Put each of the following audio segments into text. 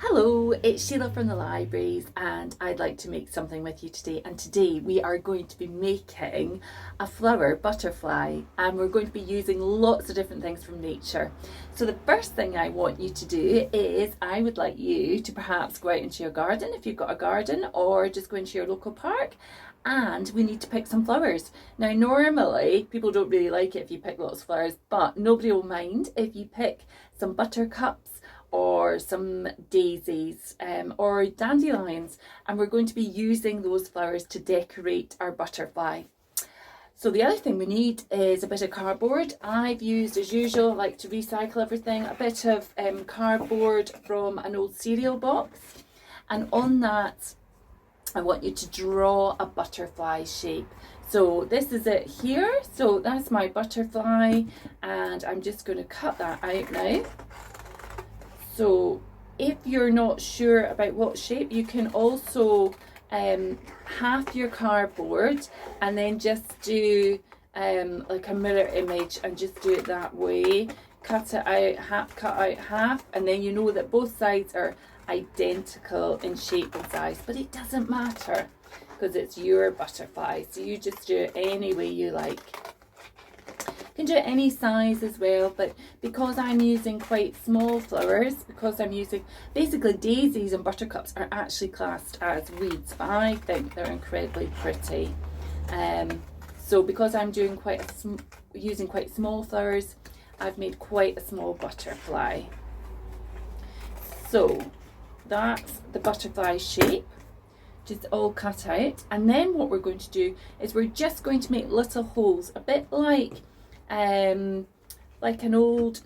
Hello, it's Sheila from the libraries and I'd like to make something with you today. And today we are going to be making a flower butterfly and we're going to be using lots of different things from nature. So the first thing I want you to do is I would like you to perhaps go out into your garden if you've got a garden, or just go into your local park, and we need to pick some flowers. Now normally people don't really like it if you pick lots of flowers, but nobody will mind if you pick some buttercups or some daisies or dandelions, and we're going to be using those flowers to decorate our butterfly. So the other thing we need is a bit of cardboard. I've used, as usual, I like to recycle everything, a bit of cardboard from an old cereal box, and on that I want you to draw a butterfly shape. So this is it here. So that's my butterfly and I'm just going to cut that out now. So if you're not sure about what shape, you can also half your cardboard and then just do like a mirror image and just do it that way. Cut it out, cut out half, and then you know that both sides are identical in shape and size, but it doesn't matter because it's your butterfly, so you just do it any way you like. You can do it any size as well, but because I'm using quite small flowers, because I'm using basically daisies and buttercups are actually classed as weeds, but I think they're incredibly pretty. So because I'm doing using quite small flowers, I've made quite a small butterfly. So that's the butterfly shape, just all cut out. And then what we're going to do is we're just going to make little holes, a bit like an old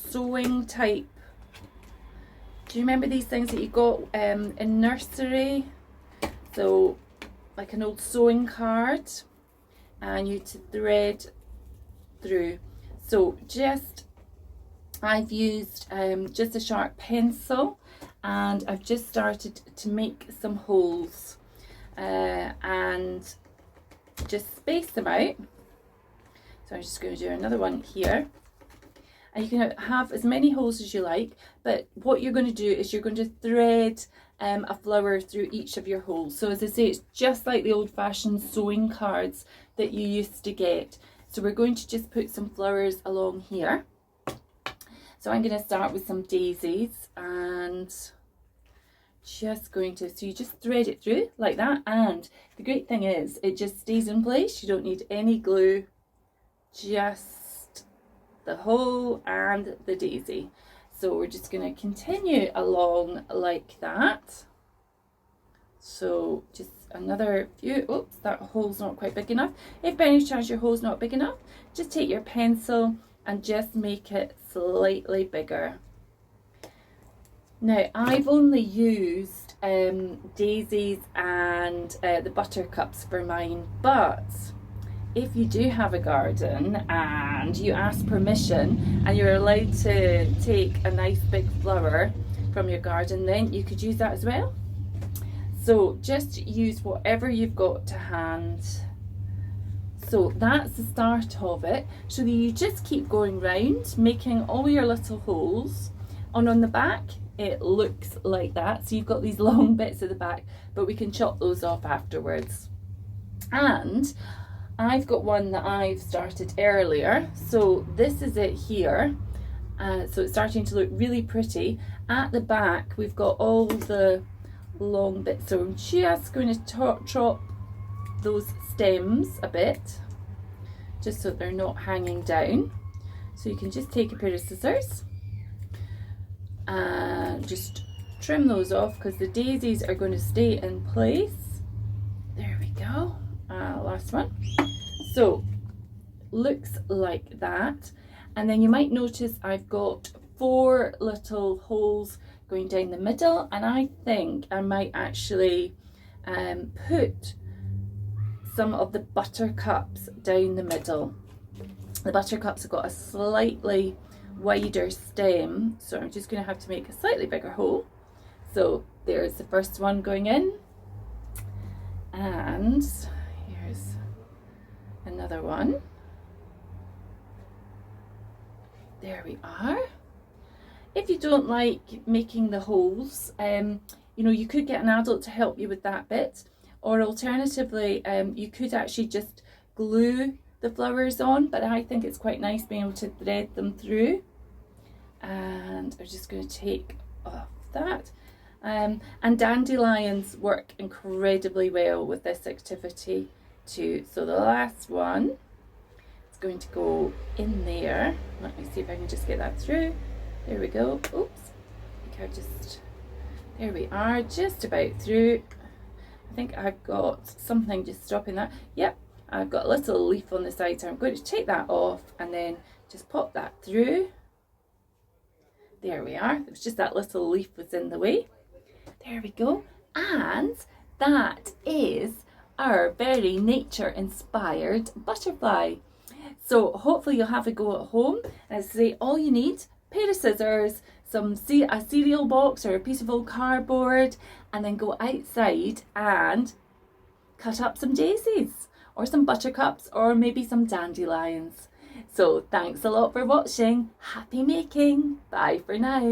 sewing type. Do you remember these things that you got in nursery? So like an old sewing card, and you to thread through. So I've used just a sharp pencil, and I've just started to make some holes and just space them out. So I'm just going to do another one here, and you can have as many holes as you like, but what you're going to do is you're going to thread a flower through each of your holes. So as I say, it's just like the old-fashioned sewing cards that you used to get. So we're going to just put some flowers along here. So I'm going to start with some daisies and just going to, so you just thread it through like that, and the great thing is it just stays in place. You don't need any glue, just the hole and the daisy. So we're just going to continue along like that. So just another few. Oops, that hole's not quite big enough. If by any chance your hole's not big enough, just take your pencil and just make it slightly bigger. Now I've only used daisies and the buttercups for mine, but if you do have a garden and you ask permission and you're allowed to take a nice big flower from your garden, then you could use that as well. So just use whatever you've got to hand. So that's the start of it. So you just keep going round, making all your little holes. And on the back, it looks like that. So you've got these long bits at the back, but we can chop those off afterwards. And I've got one that I've started earlier. So this is it here. So it's starting to look really pretty. At the back, we've got all the long bits. So I'm just going to chop those stems a bit, just so they're not hanging down. So you can just take a pair of scissors and just trim those off, because the daisies are going to stay in place. There we go. Last one. So looks like that, and then you might notice I've got 4 little holes going down the middle, and I think I might actually put some of the buttercups down the middle. The buttercups have got a slightly wider stem, so I'm just going to have to make a slightly bigger hole. So there's the first one going in, and here's another one. There we are. If you don't like making the holes, you know, you could get an adult to help you with that bit, or alternatively, you could actually just glue the flowers on, but I think it's quite nice being able to thread them through. And I'm just going to take off that. And dandelions work incredibly well with this activity too. So the last one is going to go in there. Let me see if I can just get that through. There we go. Oops. I think I just, there we are, just about through. I think I've got something just stopping that. Yep, I've got a little leaf on the side, so I'm going to take that off and then just pop that through. There we are. It was just that little leaf was in the way. There we go. And that is our very nature-inspired butterfly. So hopefully you'll have a go at home. As I say, all you need, a pair of scissors, a cereal box or a piece of old cardboard, and then go outside and cut up some daisies or some buttercups or maybe some dandelions. So thanks a lot for watching. Happy making. Bye for now.